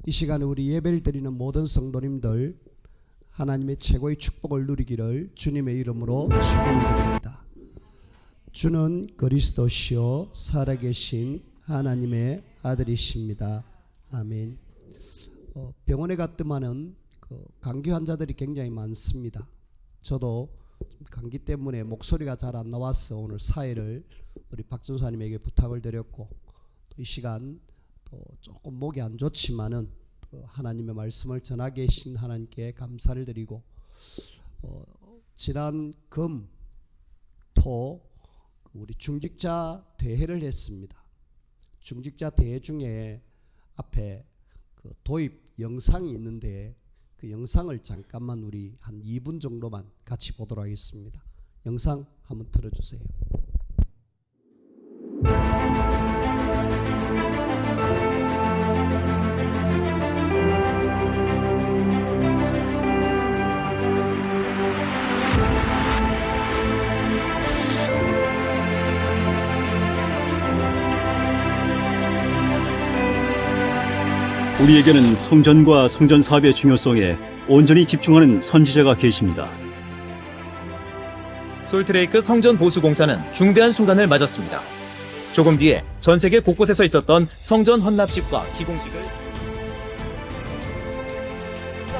이 시간에 우리 예배를 드리는 모든 성도님들 하나님의 최고의 축복을 누리기를 주님의 이름으로 축원드립니다. 주는 그리스도시요 살아계신 하나님의 아들이십니다. 아멘. 병원에 갔더만은 감기 환자들이 굉장히 많습니다. 저도 감기 때문에 목소리가 잘 안 나와서 오늘 사회를 우리 박 전사님에게 부탁을 드렸고, 또 이 시간 또 조금 목이 안 좋지만은 또 하나님의 말씀을 전하게 계신 하나님께 감사를 드리고, 지난 금, 토 우리 중직자 대회를 했습니다. 중직자 대회 중에 앞에 그 도입 영상이 있는데 그 영상을 잠깐만 우리 한 2분 정도만 같이 보도록 하겠습니다. 영상 한번 틀어주세요. 우리에게는 성전과 성전 사업의 중요성에 온전히 집중하는 선지자가 계십니다. 솔트레이크 성전 보수 공사는 중대한 순간을 맞았습니다. 조금 뒤에 전 세계 곳곳에서 있었던 성전 헌납식과 기공식을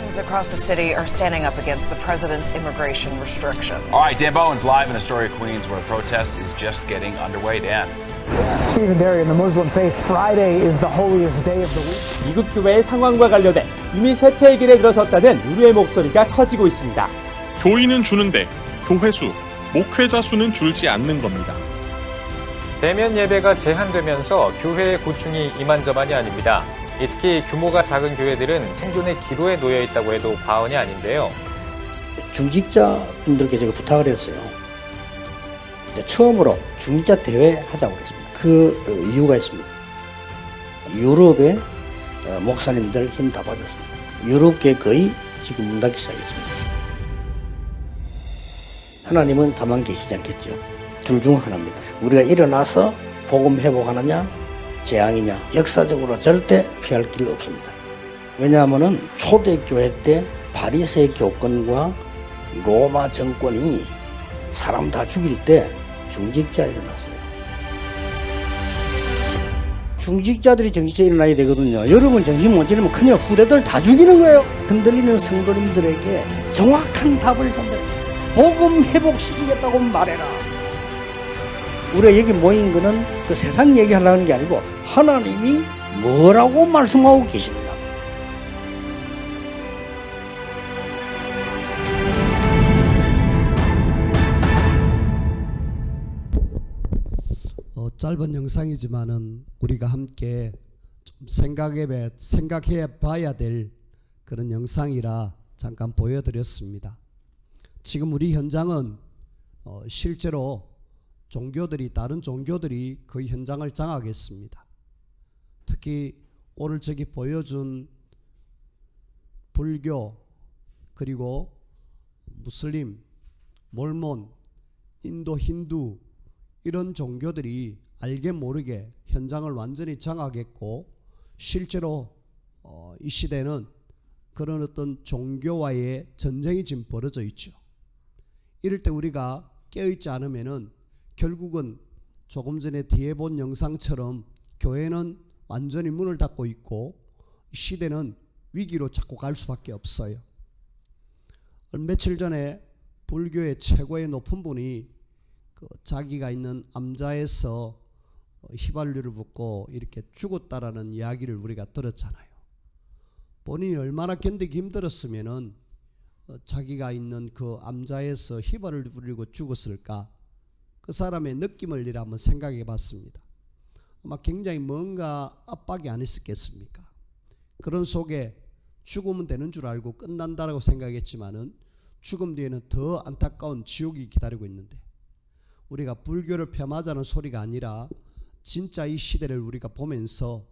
Citizens across the city are standing up against the president's immigration restrictions. All right, Dan Bowen's live in Astoria, Queens, where a protest is just getting underway. Dan. Stephen Derry, in the Muslim faith, Friday is the holiest day of the week. 미국 교회의 상황과 관련해 이미 쇠퇴의 길에 들어섰다는 우려의 목소리가 커지고 있습니다. 교인은 주는데 교회 수, 목회자 수는 줄지 않는 겁니다. 대면 예배가 제한되면서 교회의 고충이 이만저만이 아닙니다. 특히 규모가 작은 교회들은 생존의 기로에 놓여 있다고 해도 과언이 아닌데요. 중직자분들께 제가 부탁을 했어요. 처음으로 중직자 대회 하자고 그랬습니다. 그 이유가 있습니다. 유럽의 목사님들 힘 다 받았습니다. 유럽계 거의 지금 문 닫기 시작했습니다. 하나님은 다만 계시지 않겠죠. 둘 중 하나입니다. 우리가 일어나서 복음 회복하느냐 재앙이냐, 역사적으로 절대 피할 길 없습니다. 왜냐하면 초대교회 때 바리새 교권과 로마 정권이 사람 다 죽일 때 중직자 일어났어요. 중직자들이 정신 일어나야 되거든요. 여러분 정신 못 차리면 큰일, 후대들 다 죽이는 거예요. 흔들리는 성도님들에게 정확한 답을 전달해요. 복음 회복시키겠다고 말해라. 우리가 여기 모인 거는 그 세상 얘기하려는 게 아니고 하나님이 뭐라고 말씀하고 계시느냐. 짧은 영상이지만은 우리가 함께 좀 생각해 봐야 될 그런 영상이라 잠깐 보여드렸습니다. 지금 우리 현장은 실제로 다른 종교들이 그 현장을 장악했습니다. 특히 오늘 저기 보여준 불교, 그리고 무슬림, 몰몬, 인도, 힌두 이런 종교들이 알게 모르게 현장을 완전히 장악했고, 실제로 이 시대는 그런 어떤 종교와의 전쟁이 지금 벌어져 있죠. 이럴 때 우리가 깨어있지 않으면은 결국은 조금 전에 뒤에 본 영상처럼 교회는 완전히 문을 닫고 있고 시대는 위기로 자꾸 갈 수밖에 없어요. 며칠 전에 불교의 최고의 높은 분이 자기가 있는 암자에서 휘발유를 붓고 이렇게 죽었다라는 이야기를 우리가 들었잖아요. 본인이 얼마나 견디기 힘들었으면은 자기가 있는 그 암자에서 휘발유를 뿌리고 죽었을까? 그 사람의 느낌을 한번 생각해 봤습니다. 아마 굉장히 뭔가 압박이 안 있었겠습니까? 그런 속에 죽으면 되는 줄 알고 끝난다라고 생각했지만은 죽음 뒤에는 더 안타까운 지옥이 기다리고 있는데, 우리가 불교를 폄하자는 소리가 아니라 진짜 이 시대를 우리가 보면서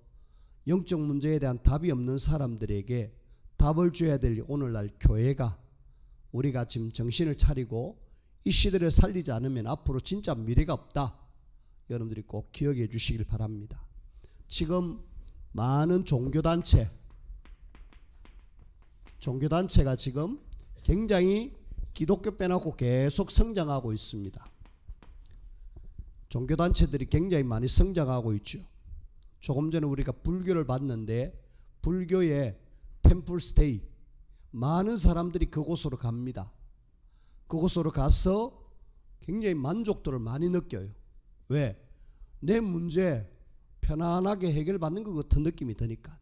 영적 문제에 대한 답이 없는 사람들에게 답을 줘야 될 오늘날 교회가, 우리가 지금 정신을 차리고 이 시대를 살리지 않으면 앞으로 진짜 미래가 없다. 여러분들이 꼭 기억해 주시길 바랍니다. 지금 많은 종교단체, 종교단체가 지금 굉장히 기독교 빼놓고 계속 성장하고 있습니다. 종교단체들이 굉장히 많이 성장하고 있죠. 조금 전에 우리가 불교를 봤는데 불교의 템플스테이, 많은 사람들이 그곳으로 갑니다. 그곳으로 가서 굉장히 만족도를 많이 느껴요. 왜? 내 문제 편안하게 해결받는 것 같은 느낌이 드니까.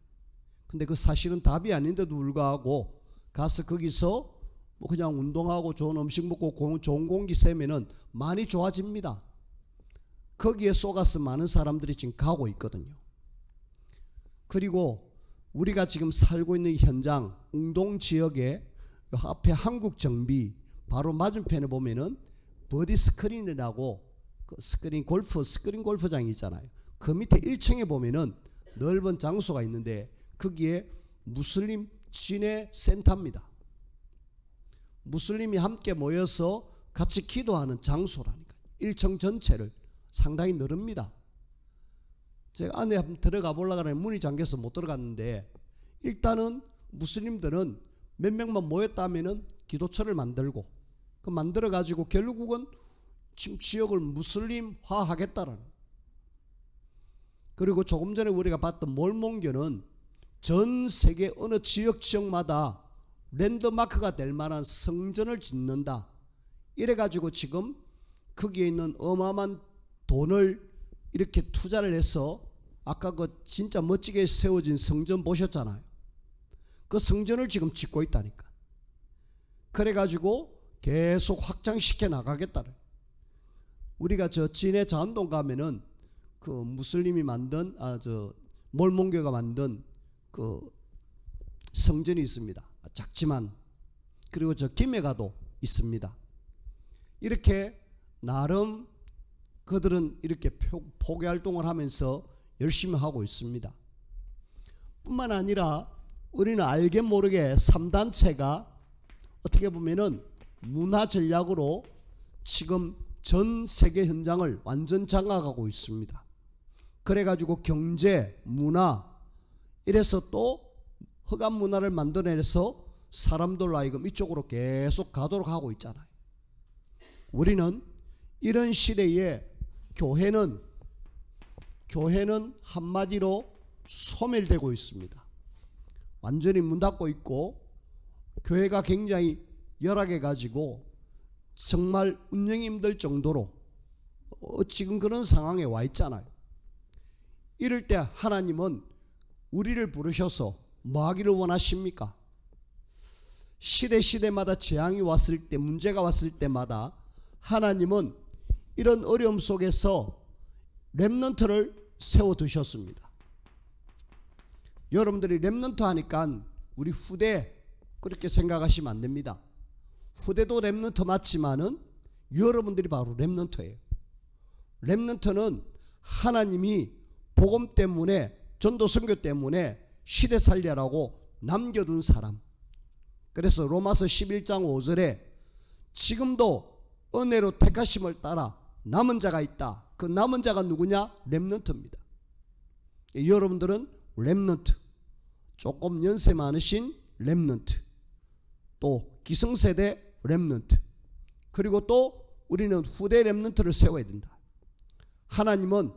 근데 그 사실은 답이 아닌데도 불구하고 가서 거기서 뭐 그냥 운동하고 좋은 음식 먹고 좋은 공기 쐬면은 많이 좋아집니다. 거기에 쏘가서 많은 사람들이 지금 가고 있거든요. 그리고 우리가 지금 살고 있는 현장, 웅동 지역에 앞에 한국정비 바로 맞은편에 보면은 버디 스크린이라고 그 스크린 골프장이 있잖아요. 그 밑에 1층에 보면은 넓은 장소가 있는데 거기에 무슬림 진해 센터입니다. 무슬림이 함께 모여서 같이 기도하는 장소라니까. 1층 전체를 상당히 넓습니다. 제가 안에 한번 들어가 보려고 하는데 문이 잠겨서 못 들어갔는데, 일단은 무슬림들은 몇 명만 모였다 하면은 기도처를 만들고 그 만들어 가지고 결국은 지역을 무슬림화 하겠다라는. 그리고 조금 전에 우리가 봤던 몰몬교는 전 세계 어느 지역마다 랜드마크가 될 만한 성전을 짓는다. 이래 가지고 지금 거기에 있는 어마어마한 돈을 이렇게 투자를 해서 아까 그 진짜 멋지게 세워진 성전 보셨잖아요. 그 성전을 지금 짓고 있다니까. 그래 가지고 계속 확장시켜 나가겠다는. 우리가 저 진해 자안동 가면은 그 무슬림이 만든 몰몬교가 만든 그 성전이 있습니다. 작지만. 그리고 저 김해 가도 있습니다. 이렇게 나름 그들은 이렇게 포교 활동을 하면서 열심히 하고 있습니다. 뿐만 아니라 우리는 알게 모르게 3단체가 어떻게 보면은 문화 전략으로 지금 전 세계 현장을 완전 장악하고 있습니다. 그래가지고 경제, 문화 이래서 또 흑암 문화를 만들어내서 사람들로 하여금 이쪽으로 계속 가도록 하고 있잖아요. 우리는 이런 시대에 교회는 한마디로 소멸되고 있습니다. 완전히 문 닫고 있고 교회가 굉장히 열악해 가지고 정말 운영이 힘들 정도로 지금 그런 상황에 와 있잖아요. 이럴 때 하나님은 우리를 부르셔서 뭐 하기를 원하십니까? 시대마다 재앙이 왔을 때, 문제가 왔을 때마다 하나님은 이런 어려움 속에서 렘넌트를 세워두셨습니다. 여러분들이 렘넌트 하니까 우리 후대 그렇게 생각하시면 안 됩니다. 후대도 렘넌트 맞지만은 여러분들이 바로 렘넌트예요. 렘넌트는 하나님이 복음 때문에, 전도 선교 때문에 시대 살려라고 남겨둔 사람. 그래서 로마서 11장 5절에 지금도 은혜로 택하심을 따라 남은 자가 있다. 그 남은 자가 누구냐? 렘넌트입니다. 여러분들은 렘넌트, 조금 연세 많으신 렘넌트, 또 기성세대 렘넌트, 그리고 또 우리는 후대 렘넌트를 세워야 된다. 하나님은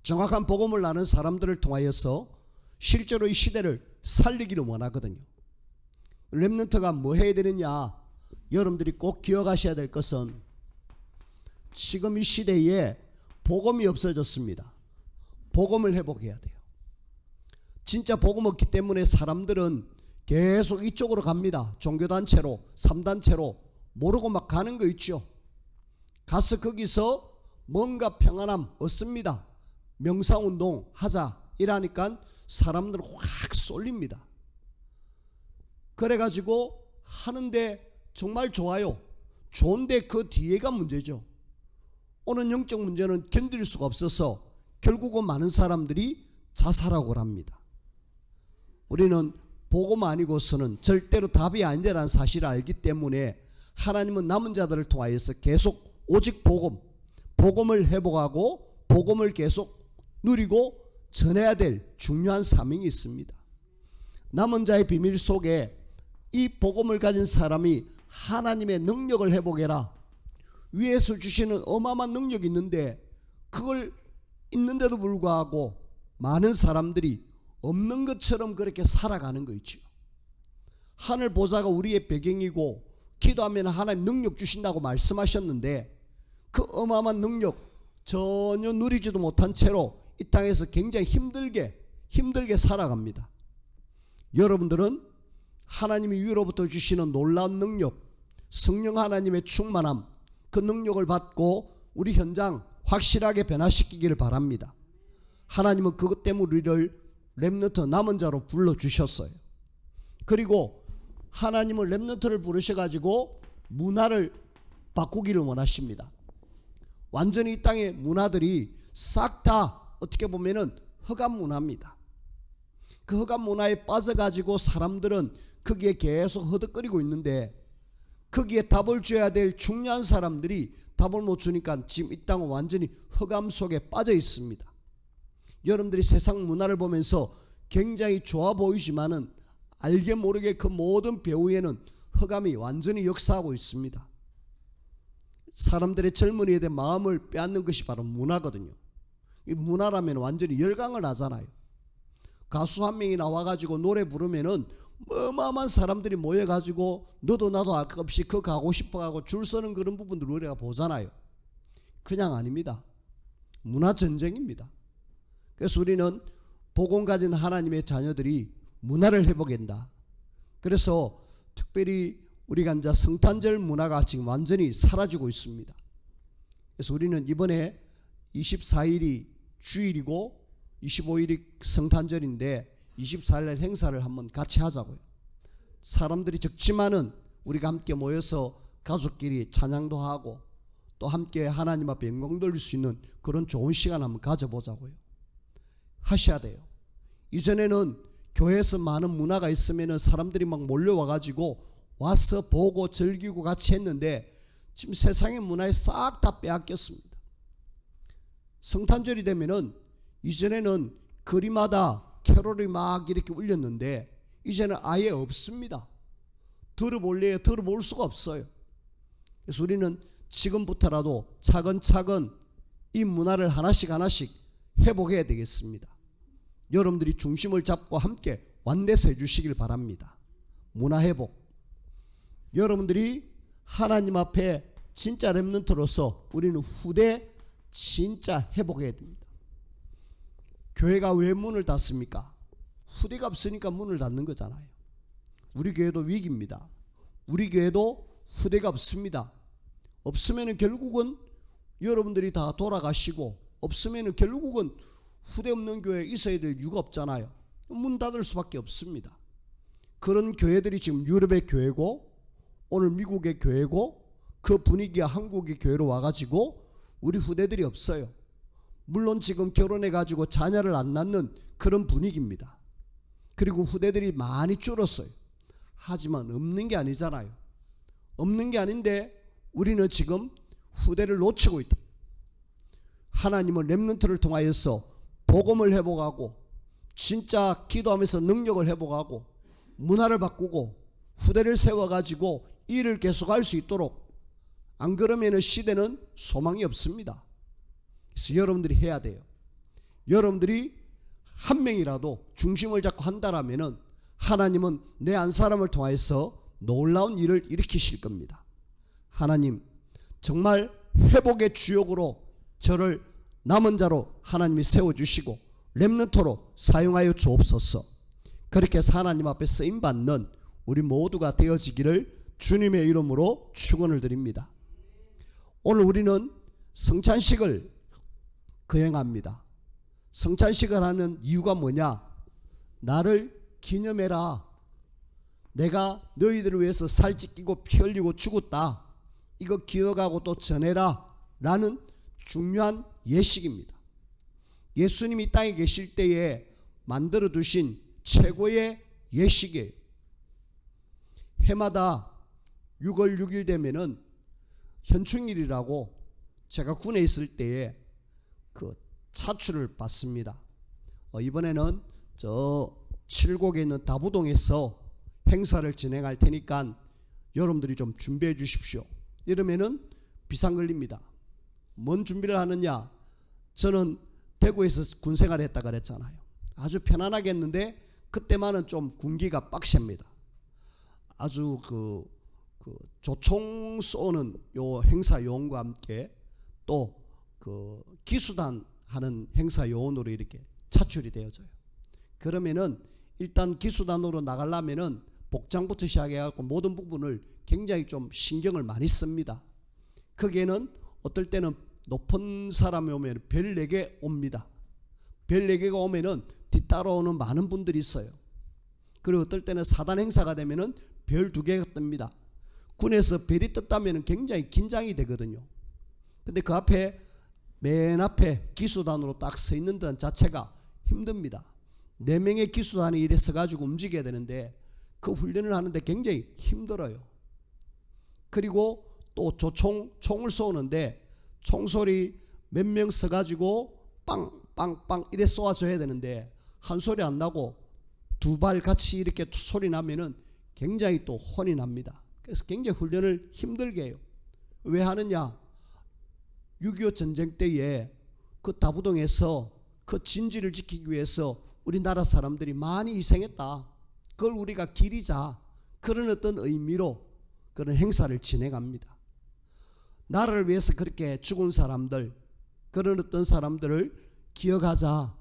정확한 복음을 아는 사람들을 통하여서 실제로 이 시대를 살리기를 원하거든요. 렘넌트가 뭐 해야 되느냐? 여러분들이 꼭 기억하셔야 될 것은 지금 이 시대에 복음이 없어졌습니다. 복음을 회복해야 돼요. 진짜 복음 없기 때문에 사람들은 계속 이쪽으로 갑니다. 종교단체로, 3단체로 모르고 막 가는 거 있죠. 가서 거기서 뭔가 평안함 얻습니다. 명상운동 하자 이러니까 사람들은 확 쏠립니다. 그래가지고 하는데 정말 좋아요. 좋은데 그 뒤에가 문제죠. 오는 영적 문제는 견딜 수가 없어서 결국은 많은 사람들이 자살하고 합니다. 우리는 복음 아니고서는 절대로 답이 아니라는 사실을 알기 때문에 하나님은 남은 자들을 통하여서 계속 오직 복음을 회복하고 복음을 계속 누리고 전해야 될 중요한 사명이 있습니다. 남은 자의 비밀 속에 이 복음을 가진 사람이 하나님의 능력을 회복해라. 위에서 주시는 어마어마한 능력이 있는데 그걸 있는데도 불구하고 많은 사람들이 없는 것처럼 그렇게 살아가는 거 있죠. 하늘 보좌가 우리의 배경이고 기도하면 하나님 능력 주신다고 말씀하셨는데 그 어마어마한 능력 전혀 누리지도 못한 채로 이 땅에서 굉장히 힘들게 살아갑니다. 여러분들은 하나님이 위로부터 주시는 놀라운 능력, 성령 하나님의 충만함, 그 능력을 받고 우리 현장 확실하게 변화시키기를 바랍니다. 하나님은 그것 때문에 우리를 렘넌트 남은 자로 불러주셨어요. 그리고 하나님은 렘넌트를 부르셔가지고 문화를 바꾸기를 원하십니다. 완전히 이 땅의 문화들이 싹 다 어떻게 보면은 흑암 문화입니다. 그 흑암 문화에 빠져가지고 사람들은 거기에 계속 허덕거리고 있는데 거기에 답을 줘야 될 중요한 사람들이 답을 못 주니까 지금 이 땅은 완전히 흑암 속에 빠져 있습니다. 여러분들이 세상 문화를 보면서 굉장히 좋아 보이지만은 알게 모르게 그 모든 배후에는 흑암이 완전히 역사하고 있습니다. 사람들의 젊은이에 대한 마음을 빼앗는 것이 바로 문화거든요. 이 문화라면 완전히 열광을 하잖아요. 가수 한 명이 나와가지고 노래 부르면은 어마어마한 사람들이 모여가지고 너도 나도 알 것 없이 그 가고 싶어하고 줄 서는 그런 부분들 우리가 보잖아요. 그냥 아닙니다. 문화 전쟁입니다. 그래서 우리는 복음 가진 하나님의 자녀들이 문화를 회복한다. 그래서 특별히 우리가 이제 성탄절 문화가 지금 완전히 사라지고 있습니다. 그래서 우리는 이번에 24일이 주일이고 25일이 성탄절인데 24일 행사를 한번 같이 하자고요. 사람들이 적지만은 우리가 함께 모여서 가족끼리 찬양도 하고 또 함께 하나님 앞에 영광 돌릴 수 있는 그런 좋은 시간 한번 가져보자고요. 하셔야 돼요. 이전에는 교회에서 많은 문화가 있으면은 사람들이 막 몰려와가지고 와서 보고 즐기고 같이 했는데 지금 세상의 문화에 싹 다 빼앗겼습니다. 성탄절이 되면은 이전에는 거리마다 캐롤이 막 이렇게 울렸는데 이제는 아예 없습니다. 들어볼래요? 들어볼 수가 없어요. 그래서 우리는 지금부터라도 차근차근 이 문화를 하나씩 회복해야 되겠습니다. 여러분들이 중심을 잡고 함께 완대서 해주시길 바랍니다. 문화 회복. 여러분들이 하나님 앞에 진짜 렘넌트로서 우리는 후대 진짜 회복해야 됩니다. 교회가 왜 문을 닫습니까? 후대가 없으니까 문을 닫는 거잖아요. 우리 교회도 위기입니다. 우리 교회도 후대가 없습니다. 없으면 결국은 여러분들이 다 돌아가시고 없으면 결국은 후대 없는 교회에 있어야 될 이유가 없잖아요. 문 닫을 수밖에 없습니다. 그런 교회들이 지금 유럽의 교회고 오늘 미국의 교회고 그 분위기가 한국의 교회로 와가지고 우리 후대들이 없어요. 물론 지금 결혼해가지고 자녀를 안 낳는 그런 분위기입니다. 그리고 후대들이 많이 줄었어요. 하지만 없는 게 아니잖아요. 없는 게 아닌데 우리는 지금 후대를 놓치고 있다. 하나님은 렘넌트를 통하여서 복음을 회복하고 진짜 기도하면서 능력을 회복하고 문화를 바꾸고 후대를 세워가지고 일을 계속할 수 있도록, 안 그러면 시대는 소망이 없습니다. 그래서 여러분들이 해야 돼요. 여러분들이 한 명이라도 중심을 잡고 한다라면은 하나님은 내 한 사람을 통해서 놀라운 일을 일으키실 겁니다. 하나님, 정말 회복의 주역으로 저를 남은 자로 하나님이 세워주시고 렘넌트로 사용하여 주옵소서. 그렇게 해서 하나님 앞에 쓰임받는 우리 모두가 되어지기를 주님의 이름으로 축원을 드립니다. 오늘 우리는 성찬식을 거행합니다. 성찬식을 하는 이유가 뭐냐? 나를 기념해라. 내가 너희들을 위해서 살찌끼고 피 흘리고 죽었다. 이거 기억하고 또 전해라. 라는 중요한 예식입니다. 예수님이 땅에 계실 때에 만들어 두신 최고의 예식이에요. 해마다 6월 6일 되면은 현충일이라고 제가 군에 있을 때에 그 차출을 받습니다. 이번에는 저 칠곡에 있는 다부동에서 행사를 진행할 테니까 여러분들이 좀 준비해 주십시오. 이러면은 비상 걸립니다. 뭔 준비를 하느냐? 저는 대구에서 군생활 했다 그랬잖아요. 아주 편안하게 했는데 그때만은 좀 군기가 빡셉니다. 아주 그 조총 쏘는 요 행사 요원과 함께 또 그 기수단 하는 행사 요원으로 이렇게 차출이 되어져요. 그러면은 일단 기수단으로 나가려면은 복장부터 시작해갖고 모든 부분을 굉장히 좀 신경을 많이 씁니다. 거기에는 어떨 때는 높은 사람이 오면 별 4개 옵니다. 별 4개가 오면은 뒤따라오는 많은 분들이 있어요. 그리고 어떨 때는 사단 행사가 되면은 별 2개가 뜹니다. 군에서 별이 떴다면은 굉장히 긴장이 되거든요. 근데 그 앞에 맨 앞에 기수단으로 딱 서 있는 데 자체가 힘듭니다. 4명의 기수단이 이래 서가지고 움직여야 되는데 그 훈련을 하는데 굉장히 힘들어요. 그리고 또 총을 쏘는데 총소리 몇 명 서가지고 빵빵빵 이래 쏘아줘야 되는데 한 소리 안 나고 2발 같이 이렇게 소리 나면은 굉장히 또 혼이 납니다. 그래서 굉장히 훈련을 힘들게 해요. 왜 하느냐? 6.25 전쟁 때에 그 다부동에서 그 진지를 지키기 위해서 우리나라 사람들이 많이 희생했다. 그걸 우리가 기리자. 그런 어떤 의미로 그런 행사를 진행합니다. 나라를 위해서 그렇게 죽은 사람들, 그런 어떤 사람들을 기억하자.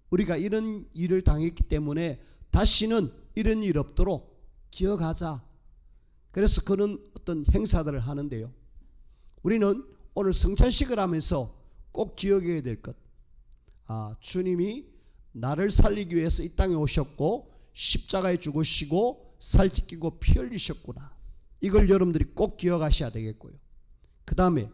우리가 이런 일을 당했기 때문에 다시는 이런 일 없도록 기억하자. 그래서 그런 어떤 행사들을 하는데요. 우리는 오늘 성찬식을 하면서 꼭 기억해야 될 것. 주님이 나를 살리기 위해서 이 땅에 오셨고 십자가에 죽으시고 살 찢기고 피 흘리셨구나. 이걸 여러분들이 꼭 기억하셔야 되겠고요. 그 다음에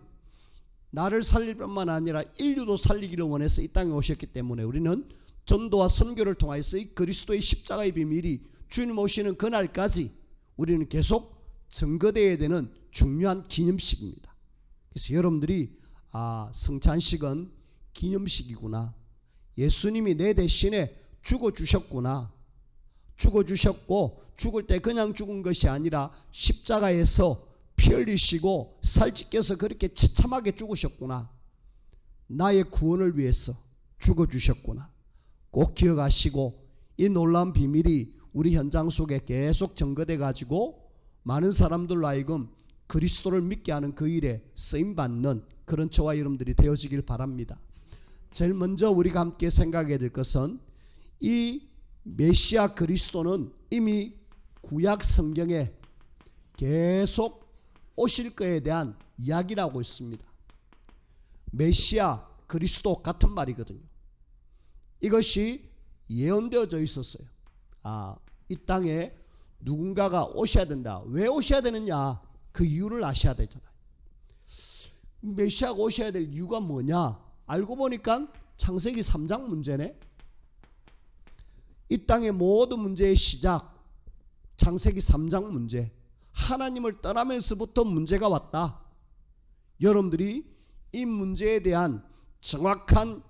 나를 살릴 뿐만 아니라 인류도 살리기를 원해서 이 땅에 오셨기 때문에 우리는 전도와 선교를 통해서 이 그리스도의 십자가의 비밀이 주님 오시는 그날까지 우리는 계속 증거되어야 되는 중요한 기념식입니다. 그래서 여러분들이 성찬식은 기념식이구나. 예수님이 내 대신에 죽어주셨구나. 죽어주셨고 죽을 때 그냥 죽은 것이 아니라 십자가에서 피 흘리시고 살 찢겨서 그렇게 처참하게 죽으셨구나. 나의 구원을 위해서 죽어주셨구나. 꼭 기억하시고 이 놀라운 비밀이 우리 현장 속에 계속 전거돼 가지고 많은 사람들로 하여금 그리스도를 믿게 하는 그 일에 쓰임받는 그런 저와 여러분들이 되어지길 바랍니다. 제일 먼저 우리가 함께 생각해야 될 것은 이 메시아 그리스도는 이미 구약 성경에 계속 오실 것에 대한 이야기를 하고 있습니다. 메시아 그리스도 같은 말이거든요. 이것이 예언되어져 있었어요. 이 땅에 누군가가 오셔야 된다. 왜 오셔야 되느냐? 그 이유를 아셔야 되잖아요. 메시아가 오셔야 될 이유가 뭐냐? 알고 보니까 창세기 3장 문제네. 이 땅의 모든 문제의 시작, 창세기 3장 문제. 하나님을 떠나면서부터 문제가 왔다. 여러분들이 이 문제에 대한 정확한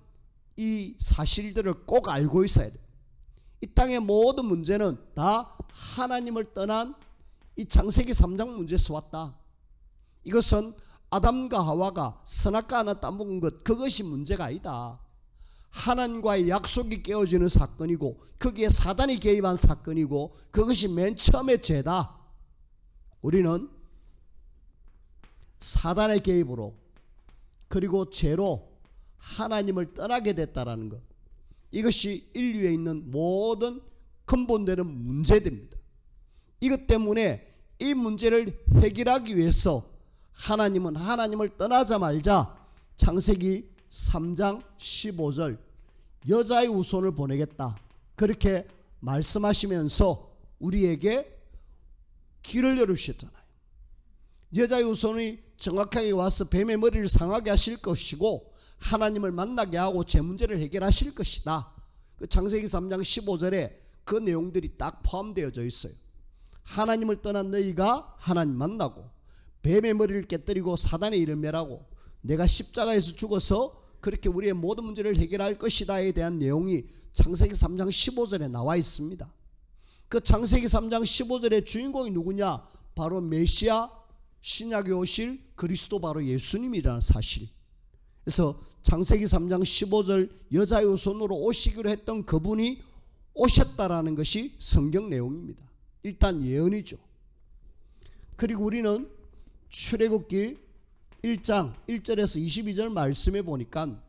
이 사실들을 꼭 알고 있어야 돼요. 이 땅의 모든 문제는 다 하나님을 떠난 이 창세기 3장 문제에서 왔다. 이것은 아담과 하와가 선악과 하나 따먹은 것, 그것이 문제가 아니다. 하나님과의 약속이 깨어지는 사건이고 거기에 사단이 개입한 사건이고 그것이 맨 처음의 죄다. 우리는 사단의 개입으로 그리고 죄로 하나님을 떠나게 됐다라는 것, 이것이 인류에 있는 모든 근본되는 문제들입니다. 이것 때문에 이 문제를 해결하기 위해서 하나님은 하나님을 떠나자 말자 창세기 3장 15절 여자의 후손을 보내겠다 그렇게 말씀하시면서 우리에게 길을 열으셨잖아요. 여자의 후손이 정확하게 와서 뱀의 머리를 상하게 하실 것이고 하나님을 만나게 하고 제 문제를 해결하실 것이다. 그 창세기 3장 15절에 그 내용들이 딱 포함되어져 있어요. 하나님을 떠난 너희가 하나님 만나고 뱀의 머리를 깨뜨리고 사단의 일을 멸하고 내가 십자가에서 죽어서 그렇게 우리의 모든 문제를 해결할 것이다에 대한 내용이 창세기 3장 15절에 나와 있습니다. 그 창세기 3장 15절의 주인공이 누구냐? 바로 메시아, 신약에 오실 그리스도, 바로 예수님이라는 사실. 그래서 창세기 3장 15절 여자의 손으로 오시기로 했던 그분이 오셨다라는 것이 성경 내용입니다. 일단 예언이죠. 그리고 우리는 출애굽기 1장 1절에서 22절 말씀에 보니까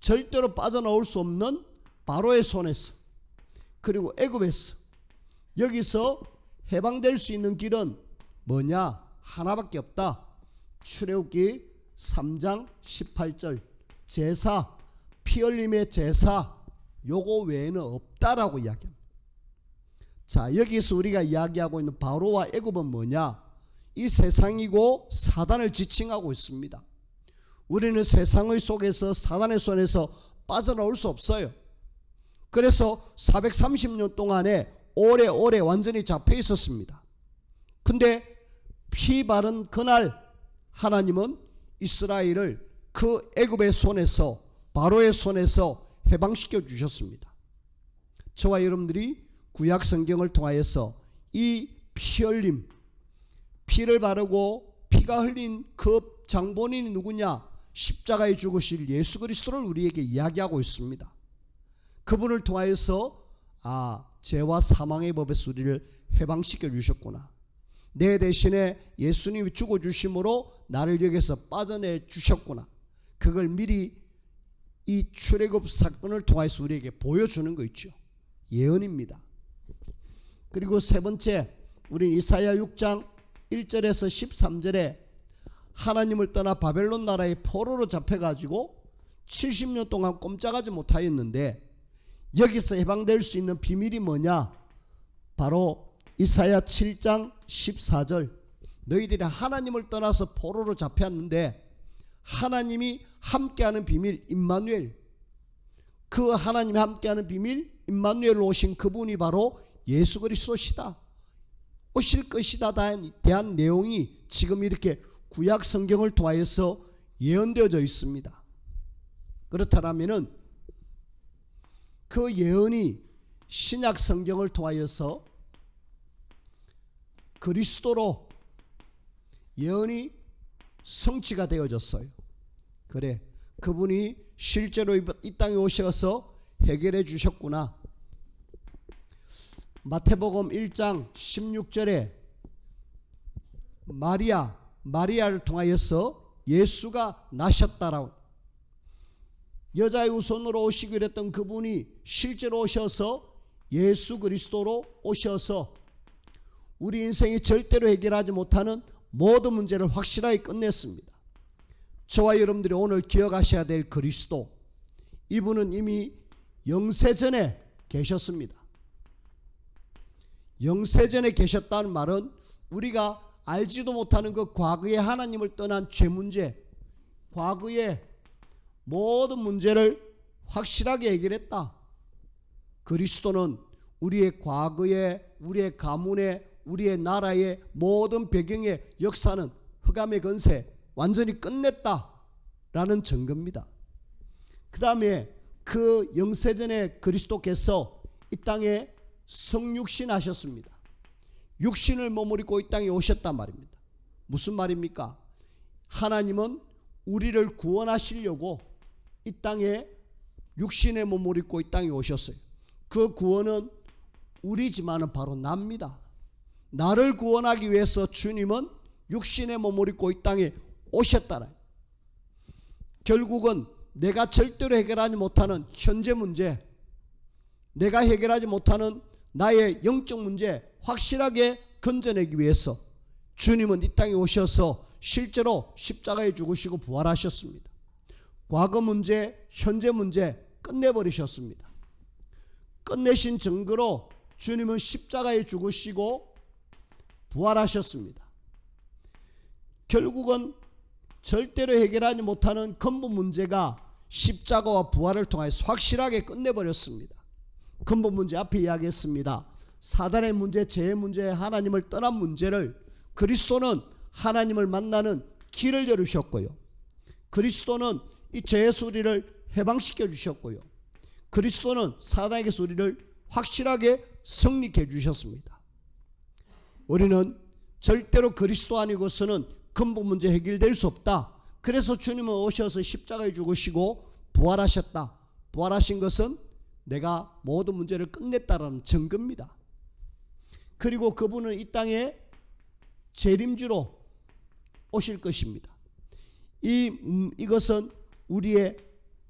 절대로 빠져나올 수 없는 바로의 손에서, 그리고 애굽에서, 여기서 해방될 수 있는 길은 뭐냐? 하나밖에 없다. 출애굽기 3장 18절 제사, 피 흘림의 제사, 요거 외에는 없다라고 이야기합니다. 자, 여기서 우리가 이야기하고 있는 바로와 애굽은 뭐냐? 이 세상이고 사단을 지칭하고 있습니다. 우리는 세상의 속에서 사단의 손에서 빠져나올 수 없어요. 그래서 430년 동안에 오래 완전히 잡혀 있었습니다. 근데 피 바른 그날 하나님은 이스라엘을 그 애굽의 손에서, 바로의 손에서 해방시켜 주셨습니다. 저와 여러분들이 구약 성경을 통하여서 이 피 흘림, 피를 바르고 피가 흘린 그 장본인이 누구냐? 십자가에 죽으실 예수 그리스도를 우리에게 이야기하고 있습니다. 그분을 통하여서 죄와 사망의 법에서 우리를 해방시켜 주셨구나. 내 대신에 예수님이 죽어주심으로 나를 여기서 빠져내 주셨구나. 그걸 미리 이 출애굽 사건을 통해서 우리에게 보여주는 거 있죠. 예언입니다. 그리고 세 번째, 우린 이사야 6장 1절에서 13절에 하나님을 떠나 바벨론 나라의 포로로 잡혀가지고 70년 동안 꼼짝하지 못하였는데, 여기서 해방될 수 있는 비밀이 뭐냐? 바로 이사야 7장 14절, 너희들이 하나님을 떠나서 포로로 잡혔는데 하나님이 함께하는 비밀, 임마누엘, 그 하나님이 함께하는 비밀, 임마누엘로 오신 그분이 바로 예수 그리스도시다, 오실 것이다 대한 내용이 지금 이렇게 구약 성경을 통하여서 예언되어져 있습니다. 그렇다면은 그 예언이 신약 성경을 통하여서 그리스도로 예언이 성취가 되어졌어요. 그래, 그분이 실제로 이 땅에 오셔서 해결해 주셨구나. 마태복음 1장 16절에 마리아를 통하여서 예수가 나셨다라고, 여자의 우선으로 오시기로 했던 그분이 실제로 오셔서 예수 그리스도로 오셔서 우리 인생이 절대로 해결하지 못하는 모든 문제를 확실하게 끝냈습니다. 저와 여러분들이 오늘 기억하셔야 될 그리스도, 이분은 이미 영세전에 계셨습니다. 영세전에 계셨다는 말은 우리가 알지도 못하는 그 과거의 하나님을 떠난 죄 문제, 과거의 모든 문제를 확실하게 해결했다. 그리스도는 우리의 과거에, 우리의 가문에, 우리의 나라의 모든 배경의 역사는 흑암의 건세 완전히 끝냈다라는 증거입니다. 그 다음에 그 영세전에 그리스도께서 이 땅에 성육신 하셨습니다. 육신을 몸을 입고 이 땅에 오셨단 말입니다. 무슨 말입니까? 하나님은 우리를 구원하시려고 이 땅에 육신의 몸을 입고 이 땅에 오셨어요. 그 구원은 우리지만은 바로 납니다. 나를 구원하기 위해서 주님은 육신의 몸을 입고 이 땅에 오셨다라. 결국은 내가 절대로 해결하지 못하는 현재 문제, 내가 해결하지 못하는 나의 영적 문제 확실하게 건져내기 위해서 주님은 이 땅에 오셔서 실제로 십자가에 죽으시고 부활하셨습니다. 과거 문제, 현재 문제 끝내버리셨습니다. 끝내신 증거로 주님은 십자가에 죽으시고 부활하셨습니다. 결국은 절대로 해결하지 못하는 근본 문제가 십자가와 부활을 통해서 확실하게 끝내버렸습니다. 근본 문제 앞에 이야기했습니다. 사단의 문제, 죄의 문제, 하나님을 떠난 문제를 그리스도는 하나님을 만나는 길을 열으셨고요. 그리스도는 이 죄의 소리를 해방시켜 주셨고요. 그리스도는 사단에게 소리를 확실하게 승리케 해주셨습니다. 우리는 절대로 그리스도 아니고서는 근본 문제 해결될 수 없다. 그래서 주님은 오셔서 십자가에 죽으시고 부활하셨다. 부활하신 것은 내가 모든 문제를 끝냈다라는 증거입니다. 그리고 그분은 이 땅에 재림주로 오실 것입니다. 이것은 우리의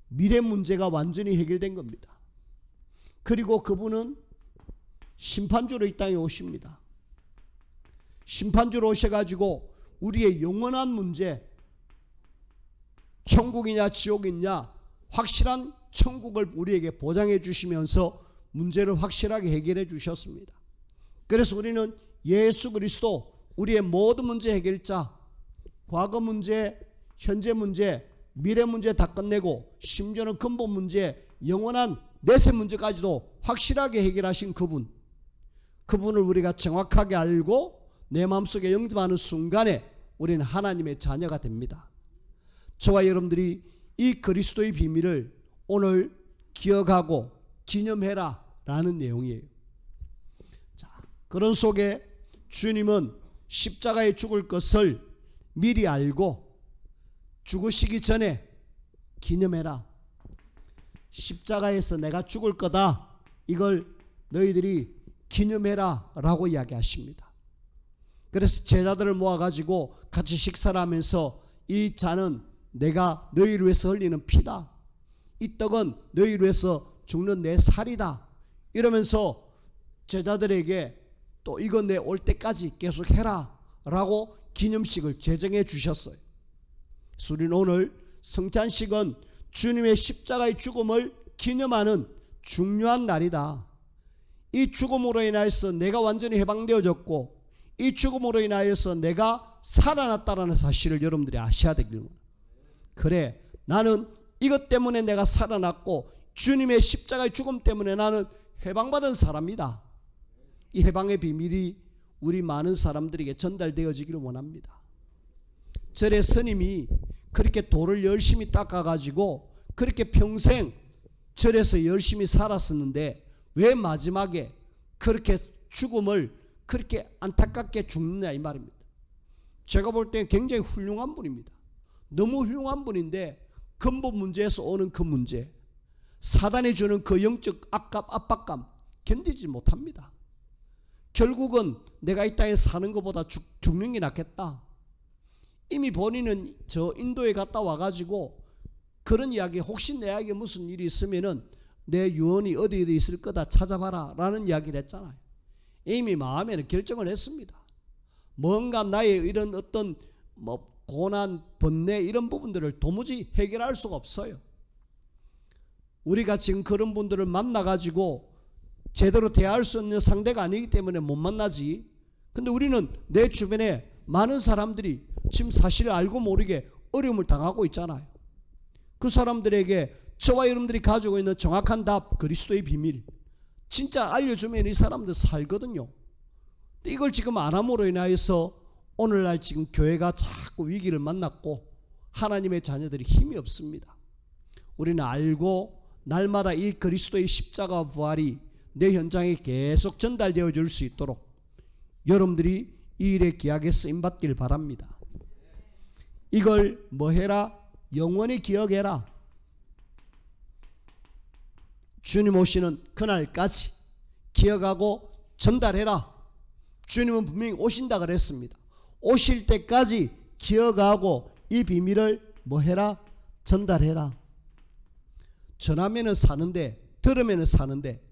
미래 문제가 완전히 해결된 겁니다. 그리고 그분은 심판주로 이 땅에 오십니다. 심판주로 오셔가지고 우리의 영원한 문제, 천국이냐 지옥이냐 확실한 천국을 우리에게 보장해 주시면서 문제를 확실하게 해결해 주셨습니다. 그래서 우리는 예수 그리스도, 우리의 모든 문제 해결자, 과거 문제, 현재 문제, 미래 문제 다 끝내고 심지어는 근본 문제, 영원한 내세 문제까지도 확실하게 해결하신 그분을 우리가 정확하게 알고 내 마음속에 영접하는 순간에 우리는 하나님의 자녀가 됩니다. 저와 여러분들이 이 그리스도의 비밀을 오늘 기억하고 기념해라 라는 내용이에요. 자, 그런 속에 주님은 십자가에 죽을 것을 미리 알고 죽으시기 전에 기념해라. 십자가에서 내가 죽을 거다. 이걸 너희들이 기념해라 라고 이야기하십니다. 그래서 제자들을 모아가지고 같이 식사를 하면서 이 잔은 내가 너희를 위해서 흘리는 피다. 이 떡은 너희를 위해서 죽는 내 살이다. 이러면서 제자들에게 또 이건 내 올 때까지 계속 해라 라고 기념식을 제정해 주셨어요. 그래서 우리는 오늘 성찬식은 주님의 십자가의 죽음을 기념하는 중요한 날이다. 이 죽음으로 인하여서 내가 완전히 해방되어졌고 이 죽음으로 인하여서 내가 살아났다라는 사실을 여러분들이 아셔야 되길 원합니다. 그래, 나는 이것 때문에 내가 살아났고 주님의 십자가의 죽음 때문에 나는 해방받은 사람이다. 이 해방의 비밀이 우리 많은 사람들에게 전달되어지기를 원합니다. 절의 스님이 그렇게 돌을 열심히 닦아가지고 그렇게 평생 절에서 열심히 살았었는데 왜 마지막에 그렇게 죽음을 그렇게 안타깝게 죽느냐 이 말입니다. 제가 볼 때 굉장히 훌륭한 분입니다. 너무 훌륭한 분인데 근본 문제에서 오는 그 문제, 사단이 주는 그 영적 압박감 견디지 못합니다. 결국은 내가 이 땅에 사는 것보다 죽는 게 낫겠다. 이미 본인은 저 인도에 갔다 와가지고 그런 이야기, 혹시 내에게 무슨 일이 있으면은 내 유언이 어디 있을 거다 찾아봐라 라는 이야기를 했잖아요. 이미 마음에는 결정을 했습니다. 뭔가 나의 이런 어떤 고난, 번뇌 이런 부분들을 도무지 해결할 수가 없어요. 우리가 지금 그런 분들을 만나가지고 제대로 대할 수 있는 상대가 아니기 때문에 못 만나지. 근데 우리는 내 주변에 많은 사람들이 지금 사실을 알고 모르게 어려움을 당하고 있잖아요. 그 사람들에게 저와 여러분들이 가지고 있는 정확한 답, 그리스도의 비밀 진짜 알려주면 이 사람들 살거든요. 이걸 지금 안 함으로 인하여서 오늘날 지금 교회가 자꾸 위기를 만났고 하나님의 자녀들이 힘이 없습니다. 우리는 알고 날마다 이 그리스도의 십자가 부활이 내 현장에 계속 전달되어 줄 수 있도록 여러분들이 이 일에 귀하게 쓰임받길 바랍니다. 이걸 뭐 해라? 영원히 기억해라. 주님 오시는 그날까지 기억하고 전달해라. 주님은 분명히 오신다 그랬습니다. 오실 때까지 기억하고 이 비밀을 뭐 해라? 전달해라. 전하면은 사는데, 들으면은 사는데,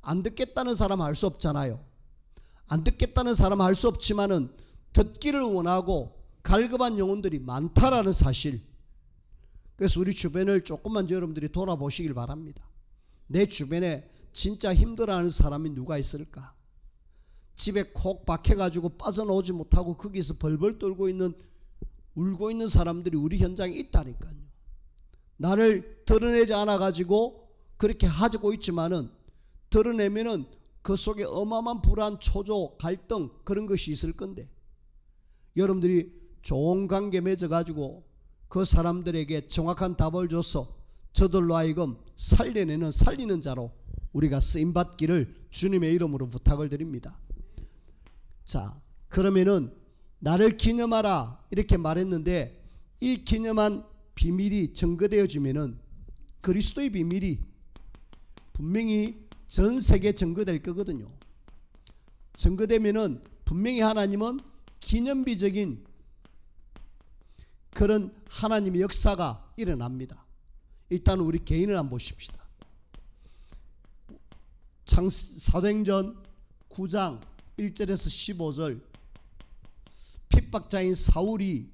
안 듣겠다는 사람 할 수 없잖아요. 안 듣겠다는 사람 할 수 없지만은 듣기를 원하고 갈급한 영혼들이 많다라는 사실. 그래서 우리 주변을 조금만 여러분들이 돌아보시길 바랍니다. 내 주변에 진짜 힘들어하는 사람이 누가 있을까? 집에 콕 박혀가지고 빠져나오지 못하고 거기서 벌벌 떨고 있는, 울고 있는 사람들이 우리 현장에 있다니까요. 나를 드러내지 않아가지고 그렇게 하고 있지만은 드러내면은 그 속에 어마어마한 불안, 초조, 갈등 그런 것이 있을 건데 여러분들이 좋은 관계 맺어가지고 그 사람들에게 정확한 답을 줘서 저들로 하여금 살리는 자로 우리가 쓰임받기를 주님의 이름으로 부탁을 드립니다. 자, 그러면은 나를 기념하라 이렇게 말했는데 이 기념한 비밀이 증거되어지면은 그리스도의 비밀이 분명히 전 세계에 증거될 거거든요. 증거되면은 분명히 하나님은 기념비적인 그런 하나님의 역사가 일어납니다. 일단 우리 개인을 한번 보십시다. 사도행전 9장 1절에서 15절 핍박자인 사울이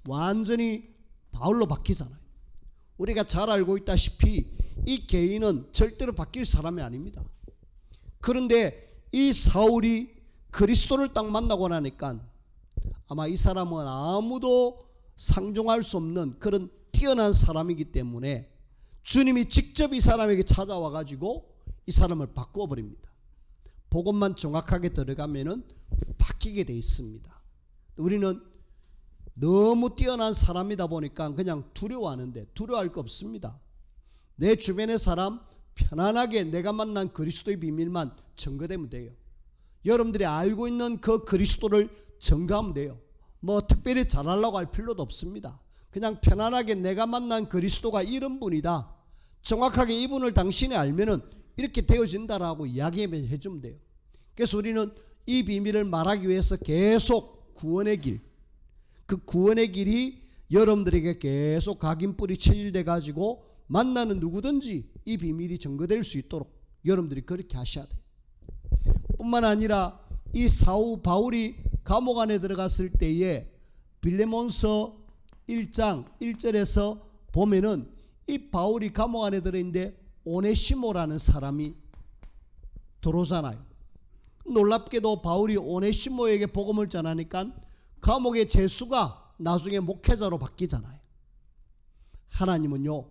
완전히 바울로 바뀌잖아요. 우리가 잘 알고 있다시피 이 개인은 절대로 바뀔 사람이 아닙니다. 그런데 이 사울이 그리스도를 딱 만나고 나니까 아마 이 사람은 아무도 상종할 수 없는 그런 뛰어난 사람이기 때문에 주님이 직접 이 사람에게 찾아와 가지고 이 사람을 바꾸어 버립니다. 복음만 정확하게 들어가면은 바뀌게 돼 있습니다. 우리는 너무 뛰어난 사람이다 보니까 그냥 두려워하는데 두려워할 거 없습니다. 내 주변의 사람 편안하게 내가 만난 그리스도의 비밀만 증거되면 돼요. 여러분들이 알고 있는 그 그리스도를 증거하면 돼요. 뭐 특별히 잘하려고 할 필요도 없습니다. 그냥 편안하게 내가 만난 그리스도가 이런 분이다. 정확하게 이분을 당신이 알면은 이렇게 되어진다라고 이야기해 주면 돼요. 그래서 우리는 이 비밀을 말하기 위해서 계속 구원의 길, 그 구원의 길이 여러분들에게 계속 각인뿔이 체질돼 가지고 만나는 누구든지 이 비밀이 증거될 수 있도록 여러분들이 그렇게 하셔야 돼요. 뿐만 아니라 이 바울이 감옥 안에 들어갔을 때에 빌레몬서 1장 1절에서 보면은 이 바울이 감옥 안에 들어있는데 오네시모라는 사람이 들어오잖아요. 놀랍게도 바울이 오네시모에게 복음을 전하니까 감옥의 죄수가 나중에 목회자로 바뀌잖아요. 하나님은요,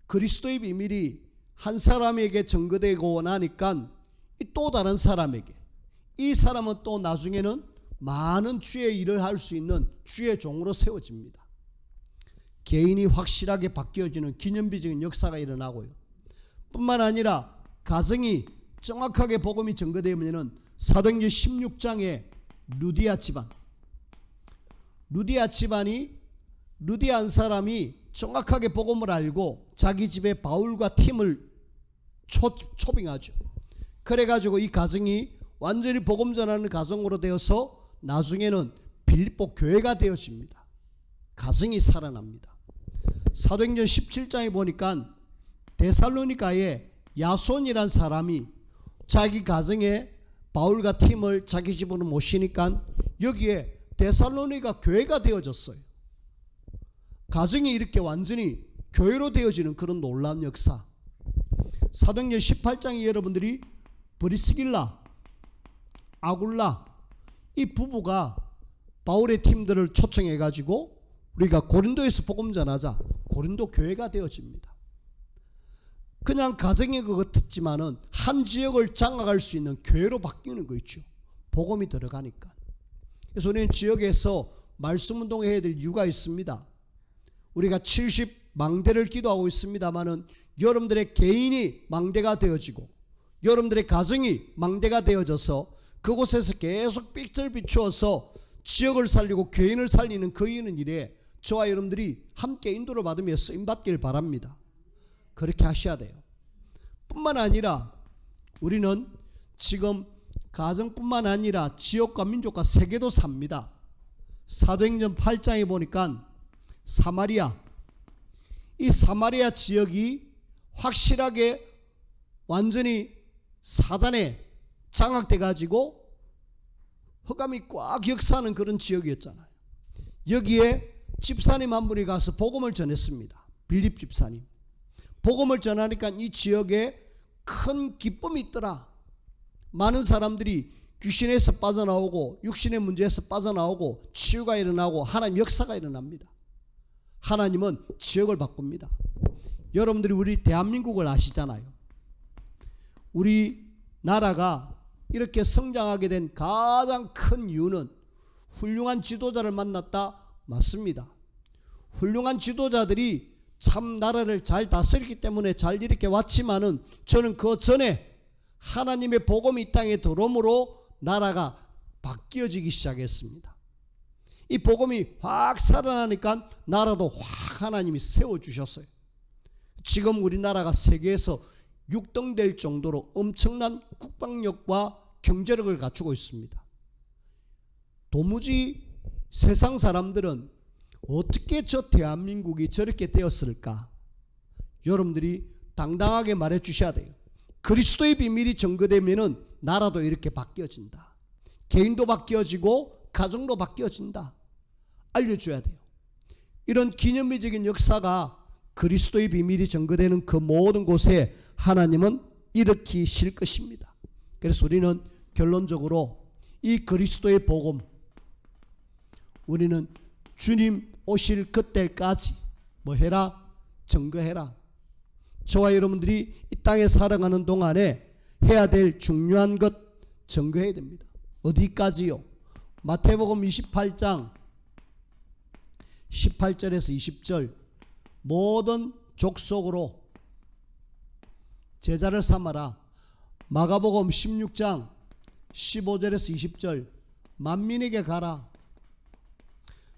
그리스도의 비밀이 한 사람에게 증거되고 나니까 또 다른 사람에게, 이 사람은 또 나중에는 많은 주의 일을 할 수 있는 주의 종으로 세워집니다. 개인이 확실하게 바뀌어지는 기념비적인 역사가 일어나고요. 뿐만 아니라 가정이 정확하게 복음이 증거되면은 사도행전 16장에 루디아 집안이 루디아 한 사람이 정확하게 복음을 알고 자기 집에 바울과 팀을 초빙하죠. 그래가지고 이 가정이 완전히 복음 전하는 가정으로 되어서 나중에는 빌립보 교회가 되어집니다. 가정이 살아납니다. 사도행전 17장에 보니까 데살로니가에 야손이란 사람이 자기 가정에 바울과 팀을 자기 집으로 모시니까 여기에 데살로니가 교회가 되어졌어요. 가정이 이렇게 완전히 교회로 되어지는 그런 놀라운 역사. 사도행전 18장에 여러분들이 브리스길라, 아굴라 이 부부가 바울의 팀들을 초청해 가지고 우리가 고린도에서 복음 전하자 고린도 교회가 되어집니다. 그냥 가정의 것 같았지만은 한 지역을 장악할 수 있는 교회로 바뀌는 거 있죠. 복음이 들어가니까. 그래서 우리는 지역에서 말씀 운동해야 될 이유가 있습니다. 우리가 70망대를 기도하고 있습니다만은 여러분들의 개인이 망대가 되어지고 여러분들의 가정이 망대가 되어져서 그곳에서 계속 삑을 비추어서 지역을 살리고 교인을 살리는 그 이유는 이래 저와 여러분들이 함께 인도를 받으며 쓰임받길 바랍니다. 그렇게 하셔야 돼요. 뿐만 아니라 우리는 지금 가정뿐만 아니라 지역과 민족과 세계도 삽니다. 사도행전 8장에 보니까 사마리아, 이 사마리아 지역이 확실하게 완전히 사단에 장악돼 가지고 흑암이 꽉 역사하는 그런 지역이었잖아요. 여기에 집사님 한 분이 가서 복음을 전했습니다. 빌립 집사님. 복음을 전하니까 이 지역에 큰 기쁨이 있더라. 많은 사람들이 귀신에서 빠져나오고 육신의 문제에서 빠져나오고 치유가 일어나고 하나님 역사가 일어납니다. 하나님은 지역을 바꿉니다. 여러분들이 우리 대한민국을 아시잖아요. 우리 나라가 이렇게 성장하게 된 가장 큰 이유는 훌륭한 지도자를 만났다. 맞습니다. 훌륭한 지도자들이 참 나라를 잘 다스렸기 때문에 잘 이렇게 왔지만은 저는 그 전에 하나님의 복음이 이 땅에 들어옴으로 나라가 바뀌어지기 시작했습니다. 이 복음이 확 살아나니까 나라도 확 하나님이 세워주셨어요. 지금 우리나라가 세계에서 6등 될 정도로 엄청난 국방력과 경제력을 갖추고 있습니다. 도무지 세상 사람들은 어떻게 저 대한민국이 저렇게 되었을까? 여러분들이 당당하게 말해 주셔야 돼요. 그리스도의 비밀이 증거되면은 나라도 이렇게 바뀌어진다. 개인도 바뀌어지고 가정도 바뀌어진다. 알려줘야 돼요. 이런 기념비적인 역사가 그리스도의 비밀이 증거되는 그 모든 곳에 하나님은 일으키실 것입니다. 그래서 우리는 결론적으로 이 그리스도의 복음, 우리는 주님 오실 그때까지 뭐 해라? 증거해라. 저와 여러분들이 이 땅에 살아가는 동안에 해야 될 중요한 것 증거해야 됩니다. 어디까지요? 마태복음 28장 18절에서 20절 모든 족속으로 제자를 삼아라. 마가복음 16장 15절에서 20절 만민에게 가라.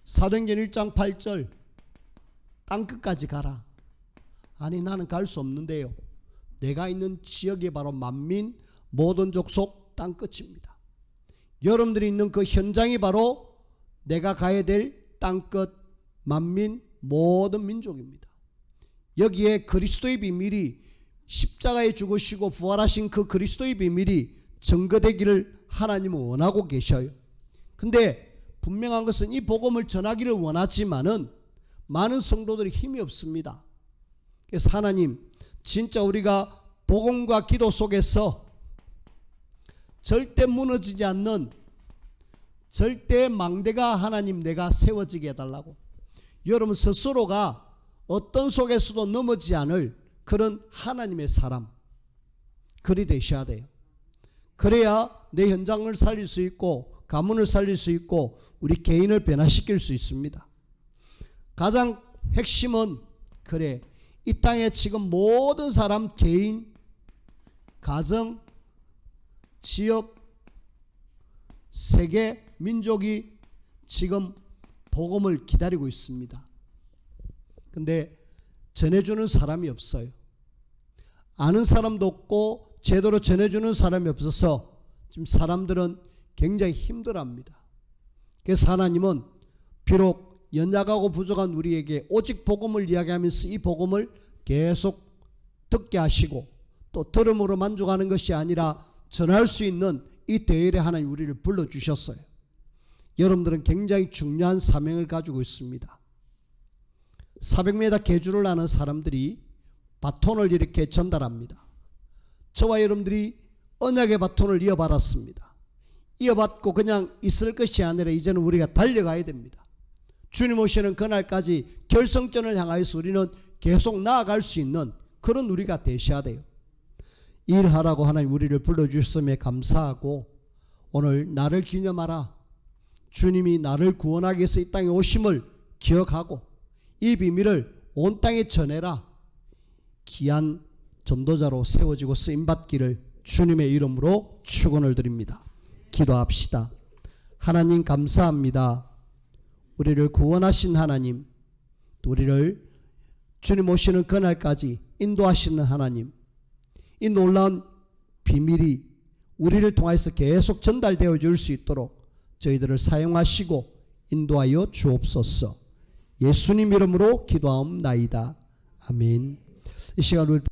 사도행전 1장 8절 땅끝까지 가라. 아니 나는 갈 수 없는데요. 내가 있는 지역이 바로 만민 모든 족속 땅끝입니다. 여러분들이 있는 그 현장이 바로 내가 가야 될 땅끝 만민 모든 민족입니다. 여기에 그리스도의 비밀이 십자가에 죽으시고 부활하신 그 그리스도의 비밀이 증거되기를 하나님은 원하고 계셔요. 근데 분명한 것은 이 복음을 전하기를 원하지만은 많은 성도들이 힘이 없습니다. 그래서 하나님 진짜 우리가 복음과 기도 속에서 절대 무너지지 않는 절대 망대가 하나님 내가 세워지게 해달라고. 여러분 스스로가 어떤 속에서도 넘어지지 않을 그런 하나님의 사람 그리 되셔야 돼요. 그래야 내 현장을 살릴 수 있고 가문을 살릴 수 있고 우리 개인을 변화시킬 수 있습니다. 가장 핵심은 그래 이 땅에 지금 모든 사람 개인, 가정, 지역, 세계, 민족이 지금 복음을 기다리고 있습니다. 근데 전해주는 사람이 없어요. 아는 사람도 없고 제대로 전해주는 사람이 없어서 지금 사람들은 굉장히 힘들어합니다. 그래서 하나님은 비록 연약하고 부족한 우리에게 오직 복음을 이야기하면서 이 복음을 계속 듣게 하시고 또 들음으로 만족하는 것이 아니라 전할 수 있는 이 대열에 하나님 우리를 불러주셨어요. 여러분들은 굉장히 중요한 사명을 가지고 있습니다. 400m 계주를 아는 사람들이 바톤을 이렇게 전달합니다. 저와 여러분들이 언약의 바톤을 이어받았습니다. 이어받고 그냥 있을 것이 아니라 이제는 우리가 달려가야 됩니다. 주님 오시는 그날까지 결승전을 향하여서 우리는 계속 나아갈 수 있는 그런 우리가 되셔야 돼요. 일하라고 하나님 우리를 불러주셨음에 감사하고 오늘 나를 기념하라. 주님이 나를 구원하기 위해서 이 땅에 오심을 기억하고 이 비밀을 온 땅에 전해라. 귀한 전도자로 세워지고 쓰임받기를 주님의 이름으로 축원을 드립니다. 기도합시다. 하나님 감사합니다. 우리를 구원하신 하나님, 우리를 주님 오시는 그날까지 인도하시는 하나님, 이 놀라운 비밀이 우리를 통해서 계속 전달되어 줄 수 있도록 저희들을 사용하시고 인도하여 주옵소서. 예수님 이름으로 기도하옵나이다. 아멘. 이 시간 우리